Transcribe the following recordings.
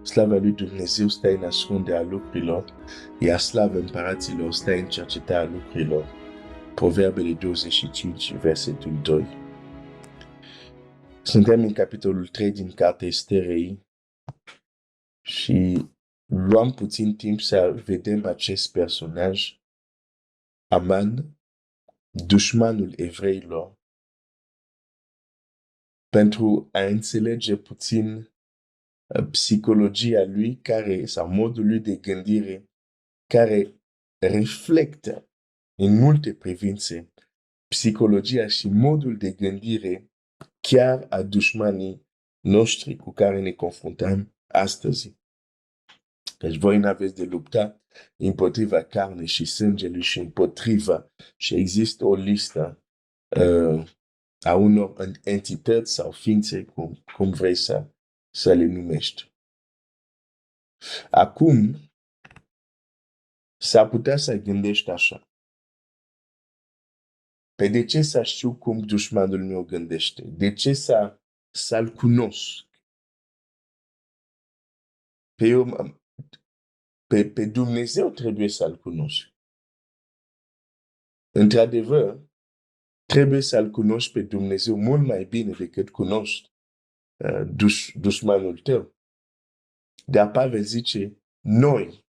Slava lui Dumnezeu stă în ascunde a lucrurilor, iar slava împăraților stă în cercetarea lucrurilor. Proverbele 25, versetul 2. Suntem în capitolul 3 din cartea Esterei și luăm puțin timp să vedem acest personaj, Aman, dușmanul evreilor, pentru a înțelege puțin psihologia lui sau modul lui de gândire care reflectă în multe privințe psihologia și modul de gândire chiar a dușmanii noștri cu care ne confruntăm astăzi. Deci voi n-aveți de lupta împotriva carnei și sângelui și împotriva, și există o listă a unor entități sau ființe, cum vrei să le numești. Acum, s-ar putea să gândești așa. Pe de ce să știu cum dușmanul meu gândește? De ce să-l cunosc? Pe Dumnezeu trebuie să-l cunosc. Într-adevăr, trebuie să-l cunoști pe Dumnezeu mult mai bine decât cunoști dușmanul tău. Dar Pavel zice, noi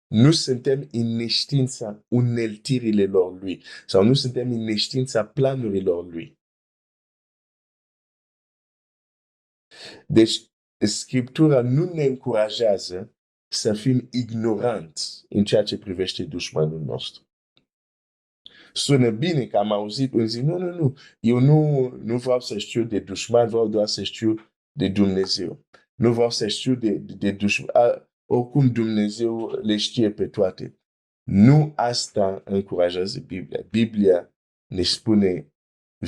nu suntem în neștiința uneltirilor lui sau nu suntem în neștiința planurilor lui. Deci, Scriptura nu ne încurajează să fim ignoranți în ceea ce privește dușmanul nostru. Sună bine că am auzit, îmi zic, nu, eu nu vreau să știu de dușman, vreau doar să știu de Dumnezeu. Nu vreau să știu de dușman, oricum Dumnezeu le știe pe toate. Nu asta încurajează Biblia. Biblia ne spune,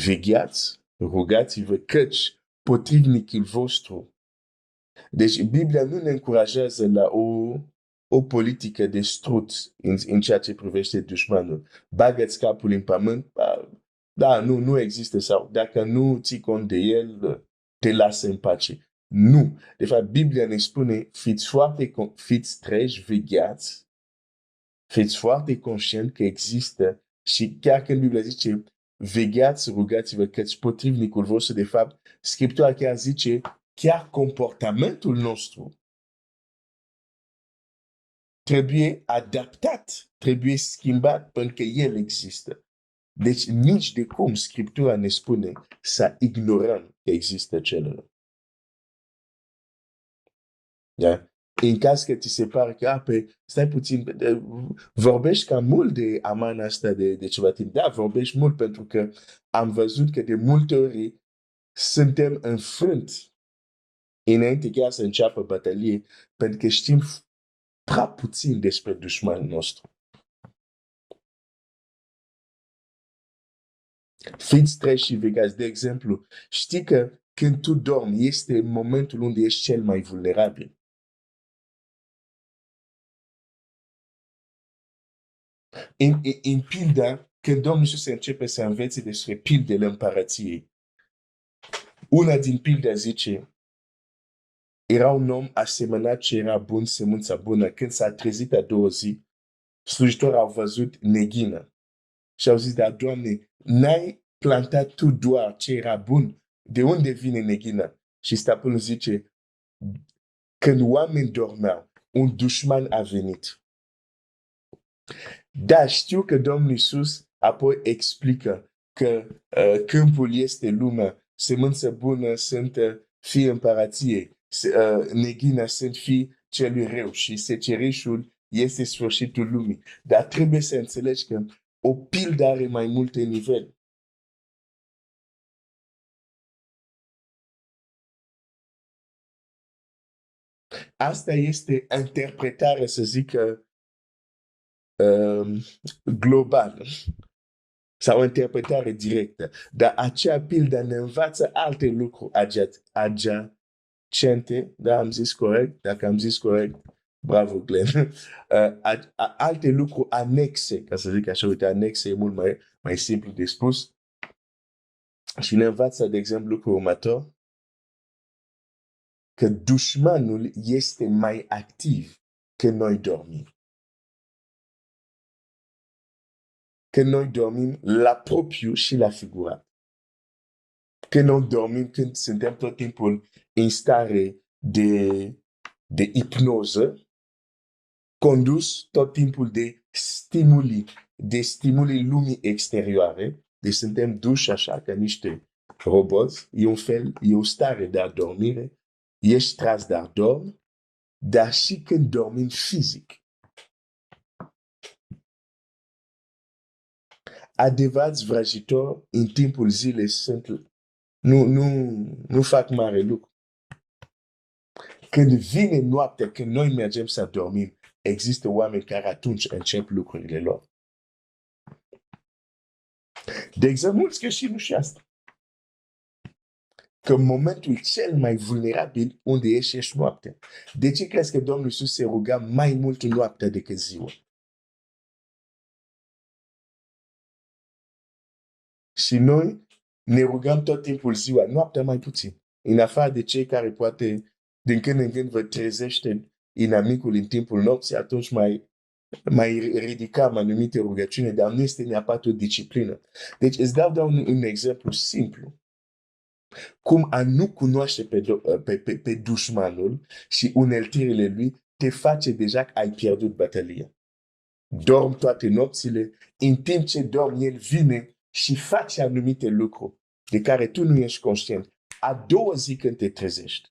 vegheați, rugați-vă, căci potrivnicul vostru. Deci Biblia nu ne încurajează la o politică de strut în ceea ce privește dușmanul. Bagă-ți capul în pământ, da, nu există, sau dacă nu ții cont de el, te lasă în pace. Nu. De fapt, Biblia ne spune, fiți treji, vegheați, fiți foarte conștient că există, și chiar când Biblia zice, vegheați, rugați-vă, căci potrivnicul vostru, de fapt, Scriptura chiar zice, chiar comportamentul nostru trebuie adaptat, trebuie schimbat pentru că el există. Deci nici de cum Scriptura ne spune să ignorăm că există celălalt. Da? În caz că ți se pare că, stai puțin, vorbești cam mult de Aman asta de ceva timp. Da, vorbești mult pentru că am văzut că de multe ori suntem înfrânți înainte chiar să înceapă bătălie, pentru că știm prea puțin despre dușmanul nostru. Fiți treji și vegheați. De exemplu, știi că când tu dormi este momentul unde ești cel mai vulnerabil. În pilda, când Domnul Iisus începe să învețe despre pildele împărăției, una din pilde zice, era un om asemănat ce era bun, sămânța bună. Când s-a trezit a doua zi, slujitorii au văzut neghină și au zis, dar Doamne, n-ai plantat tu doar ce era bun? De unde vine neghină? Și stăpânul zice, când oamenii dormeau, un dușman a venit. Da, știu că Domnul Iisus apoi explică că câmpul este lumea, sămânța bună sunt fii împărăției, neghina sunt fii celui rău și secerișul este sfârșitul lumii. Dar trebuie să înțelegi că o pildă are mai multe nivele. Asta este interpretarea, să zic, globală sau interpretare directă. Dar acea pildă ne învață alte lucruri adiacente, da, am zis corect? Dacă am zis corect, bravo, Glenn. Alte lucruri anexe, ca să zic așa, uite, anexe e mult mai simplu de spus. Și ne învață, de exemplu, lucrul următor, că dușmanul este mai activ când noi dormim. Când noi dormim la propriu și la figurat. Când noi dormim, când suntem tot timpul în stare de hipnoză, condus tot timpul de stimuli lumii exterioare, deci suntem duși așa ca niște roboți, e o stare de adormire, ești tras de adorm, dar și când dormim fizic. Adevărați vrăjitori în timpul zilei nu fac mare lucru. Când vine noaptea, când noi mergem să dormim, există oameni care atunci încep lucrurile lor. De exemplu, mulți creștini nu știu asta. Că în momentul cel mai vulnerabil unde ești noaptea. De ce crezi că Domnul Iisus se ruga mai mult noaptea decât ziua? Și noi ne rugăm tot timpul ziua, noaptea mai puțin. În afară de cei care poate din când în când vă trezește inamicul în timpul nopții, atunci mai ridicam anumite rugăciune, dar nu este neapărat o disciplină. Deci îți dau un exemplu simplu. Cum a nu cunoaște pe dușmanul și uneltirile lui te face deja că ai pierdut bătălia. Dorm toate nopțile, în timp ce dorm, el vine și face anumite lucruri de care tu nu ești conștient. A doua zi când te trezești,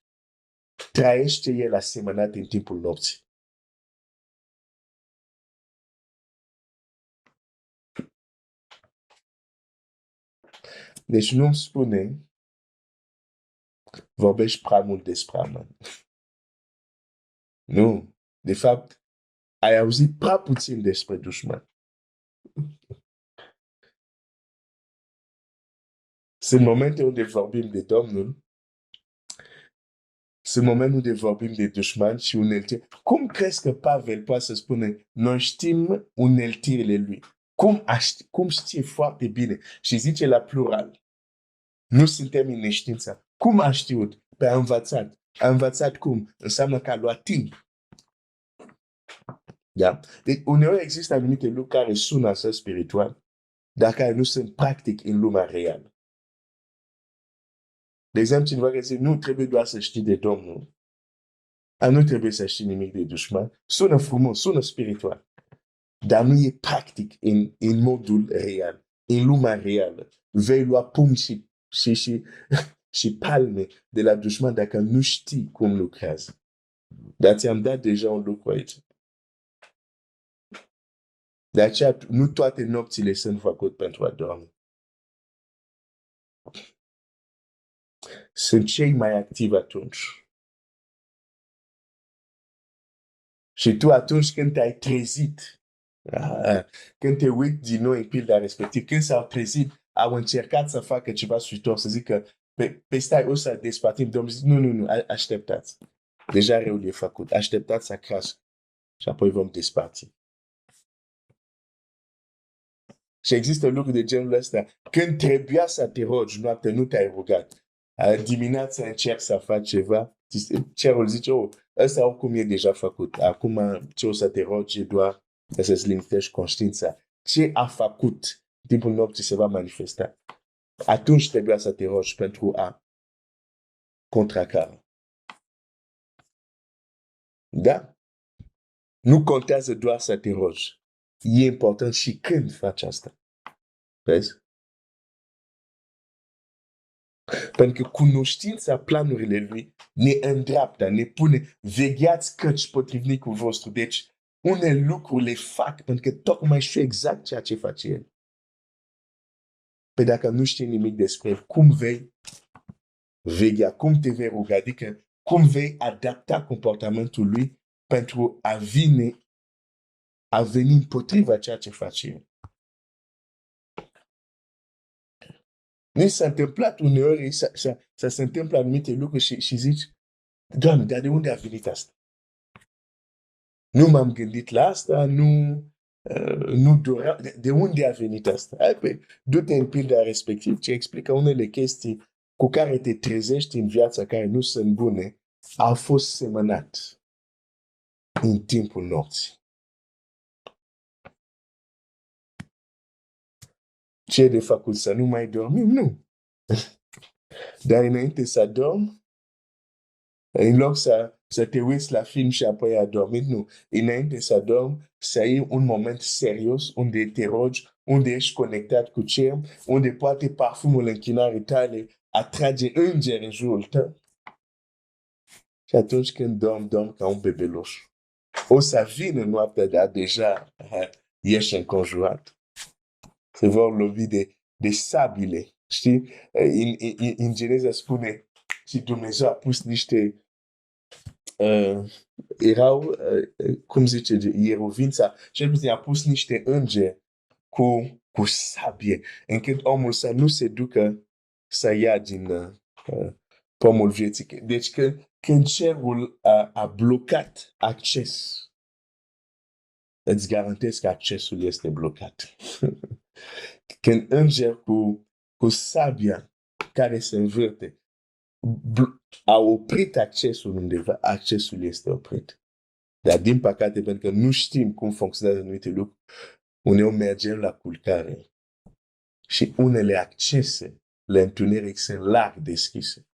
trăiește el asemănat în timpul nopții. Deci nu-mi spune, vorbești prea mult despre Aman. Nu. De fapt, ai auzit prea puțin despre dușman. Sunt momente unde vorbim de Domnul, sunt momente unde vorbim de dușman și uneltiri. Cum crezi că Pavel poate să spune, noi știm uneltirile lui? Cum știe foarte bine? Și zice la plural. Nu suntem în neștiință. Cum a știut? Pe a învățat. A învățat cum? Înseamnă că a luat timp. Da? Deci uneori există anumite lucruri care sună așa spiritual, dar care nu sunt practic în lumea reală. De exemplu, cineva care zice, nu trebuie doar să știi de Domnul, nu trebuie să știi nimic de dușman. Sună frumos, sună spiritual, dar nu e practic în modul real, în lumea reală. Vei lua pumni și palme de la dușman dacă nu știi cum lucrează. Dar ți-am dat deja un lucru aici. De aceea, nu toate nopțile sunt făcute pentru a dormi. Sunt cei mai activi atunci. Și tu atunci când te-ai trezit, când te uiți din nou în pilda respectiv, când s-au trezit, au încercat să facă ceva suitor, să zică, pe stai, o să despartim, Domnul zice, nu, așteptați. Deja răul e făcut, așteptați să crească și apoi vom desparti. Și există lucruri de genul ăsta. Când trebuia să te rogi noapte, nu te-ai rugat. Dimineața încerci să faci ceva, cerul zice, ăsta oricum e deja făcut. Acum ce o să te rogi doar să-ți liniștești conștiința. Ce a făcut în timpul nopții se va manifesta. Atunci trebuia să te rogi pentru a contracara. Da? Nu contează doar să te rogi. E important și când faci asta. Vezi? Pentru că cunoștința planurile lui ne îndreaptă, ne pune, vegheați căci potrivnicul vostru. Deci, unele lucruri le fac pentru că tocmai știu exact ceea ce face el. Păi dacă nu știi nimic despre el, cum vei veghea, cum te vei ruga, adică cum vei adapta comportamentul lui pentru a veni împotriva ceea ce face el. Ne s-a întâmplat uneori să se întâmplă anumite lucruri și zici, Doamne, dar de unde a venit asta? Nu m-am gândit la asta, nu doream. De unde a venit asta? Hai, du-te în pilda respectiv ce explică unele chestii cu care te trezești în viața care nu sunt bune a fost semănat în timpul nopții. Ce e de făcut? Să nu mai dormim? Nu. Dar înainte să dorm, în loc să te uiți la film și apoi adormi, nu. Înainte să dorm, să ai un moment serios unde te rogi, unde ești conectat cu cer, unde poate parfumul închinării tale atrage îngeri în jurul tău. Și atunci când dorm ca un bebeluș. O să vină noaptea, dar deja ești înconjurat. Se vor lovi de sabile. Știi? În Geneza spune și Dumnezeu a pus niște erau, cum zice, ierovința, cel puțin a pus niște îngeri cu sabie, încât omul să nu se ducă să ia din pomul vieții. Deci când cerul a blocat acces, îți garantez că accesul este blocat. Când înger cu sabia care se învârte a oprit accesul undeva, accesul este oprit. Dar din păcate, pentru că nu știm cum funcționează anumite lucruri, uneori mergem la culcare și unele accese la întuneric sunt larg deschise.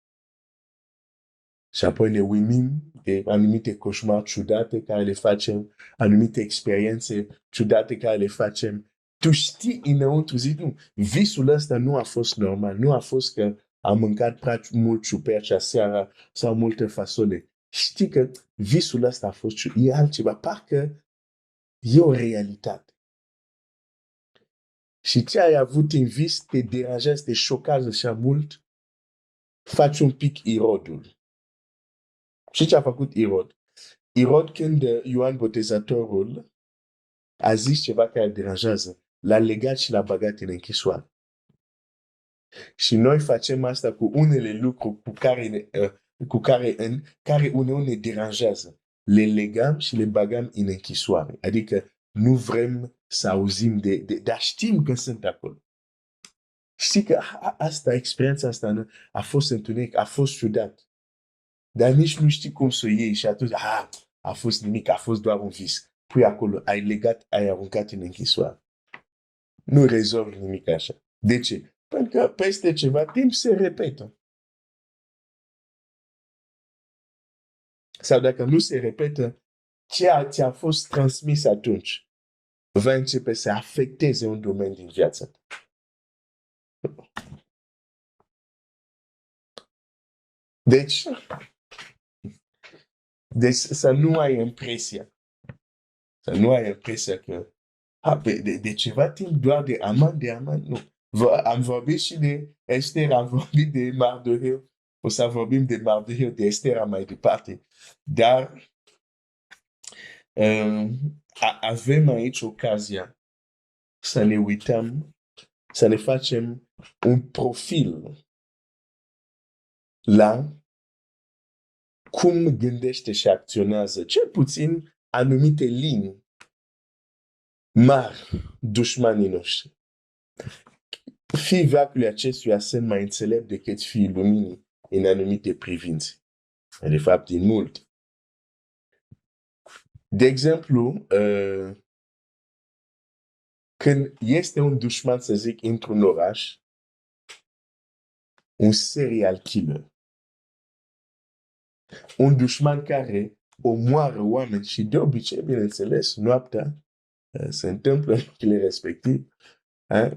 Și apoi ne uimim de anumite coșmari ciudate care le facem, anumite experiențe ciudate care le facem. Tu știi înăuntru, zici, nu, visul ăsta nu a fost normal, nu a fost că am mâncat prea mult ciupercea seara sau multă fasole. Știi că visul ăsta a fost, e altceva, parcă e o realitate. Și ce ai avut în vis te deranjează, te șochează așa mult, faci un pic irodul. Și ce a făcut Irod? Irod, când Ioan Botezatorul a zis ceva care deranjează, l-a legat și l-a băgat în închisoare. Și noi facem asta cu unele lucruri care uneori ne deranjează. Le legăm și le băgăm în închisoare. Adică nu vrem să auzim dar știm că sunt acolo. Știi că experiența asta a fost întuneric, a fost ciudat. Dar nici nu știi cum să o iei și atunci, a fost nimic, a fost doar un vis. Pui acolo, ai legat, ai aruncat în închisoare. Nu rezolvi nimic așa. De ce? Pentru că peste ceva timp se repetă. Sau dacă nu se repetă, ceea ce a fost transmis atunci va începe să afecteze un domeniu din viața ta. Deci să nu ai impresia. Să nu ai impresia că de ceva timp doar de Aman, nu. Am vorbit și de Esther, am vorbit de Mardoheu. O să vorbim de Mardoheu, de Esther mai departe. Dar avem aici ocazia să ne uităm, să ne facem un profil la cum gândește și acționează, cel puțin anumite linii mari dușmanii noștri. Fii veacului acestuia sunt mai înțelept decât fiii luminii în anumite privințe. De fapt, în mult. De exemplu, când este un dușman, să zic, într-un oraș, un serial killer, un dușman care omoară oameni și de obicei, bineînțeles, noaptea se întâmplă lucrurile respective,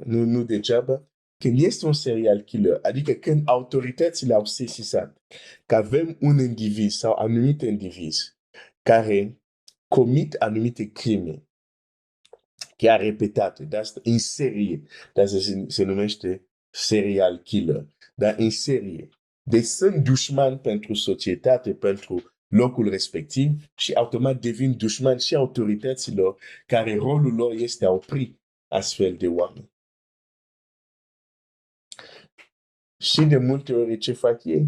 nu degeaba, când este un serial killer, adică când autoritățile au sesizat că avem un individ sau anumite indivizi care comit anumite crime chiar repetate, de asta în serie, de asta se numește serial killer, dar în serie. Deci sunt dușmani pentru societate, pentru locul respectiv și automat devin dușmani și autorităților care rolul lor este a opri astfel de oameni. Și de multe ori ce fac ei?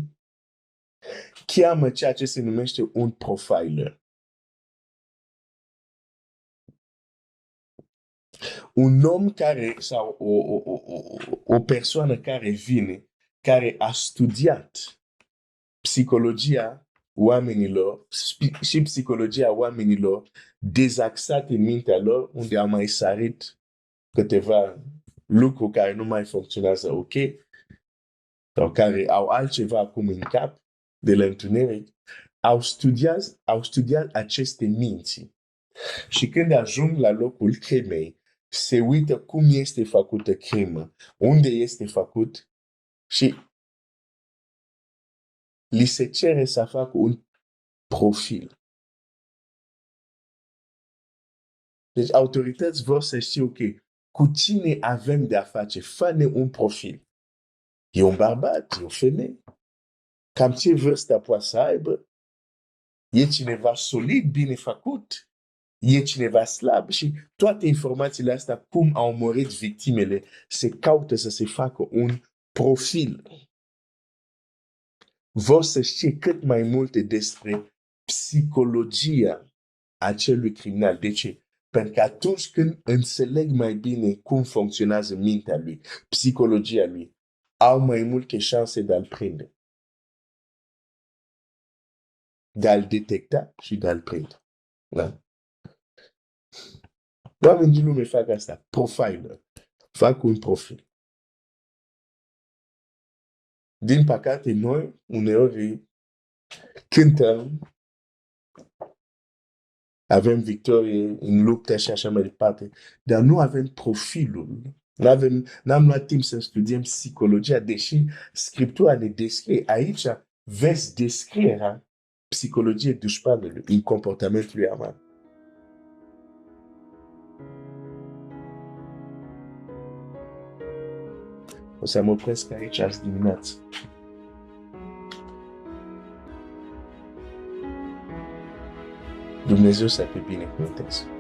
Cheamă ceea ce se numește un profiler. Un om care, sau o persoană care vine, care a studiat psihologia oamenilor, și psihologia oamenilor dezaxate în mintea lor, unde au mai sărit câteva lucruri care nu mai funcționează ok, sau care au altceva acum în cap de la întuneric, au studiat aceste minți. Și când ajung la locul crimei, se uită cum este făcută crimă, unde este făcut și li se cere să facă un profil. Deci autorități vor să știe, ok, cu cine avem de-a face? Fă-ne un profil. E un bărbat, e o femeie? Cam ce vârstă poate să aibă? E cineva solid, bine făcut? E cineva slab? Și toate informațiile astea, cum au murit victimele, se caută să se facă un profil. Vor să știe cât mai multe despre psihologia acelui criminal. De ce? Pentru că atunci când înțeleg mai bine cum funcționează mintea lui, psihologia lui, au mai multe șanse de a-l prinde, de a-l detecta și de a-l prinde. Da? Oamenii din lume fac asta, profiler, fac un profil. Din păcate, noi, uneori, cântăm, avem victorie în lupte și așa mai departe, dar nu avem profilul. N-am luat timp să studiem psihologia, deși Scriptura ne descrie. Aici vezi descrierea psihologiei dușmanului în comportamentul lui Aman. O să mă opresc aici azi dimineață. Dumnezeu să te binecuvânteze.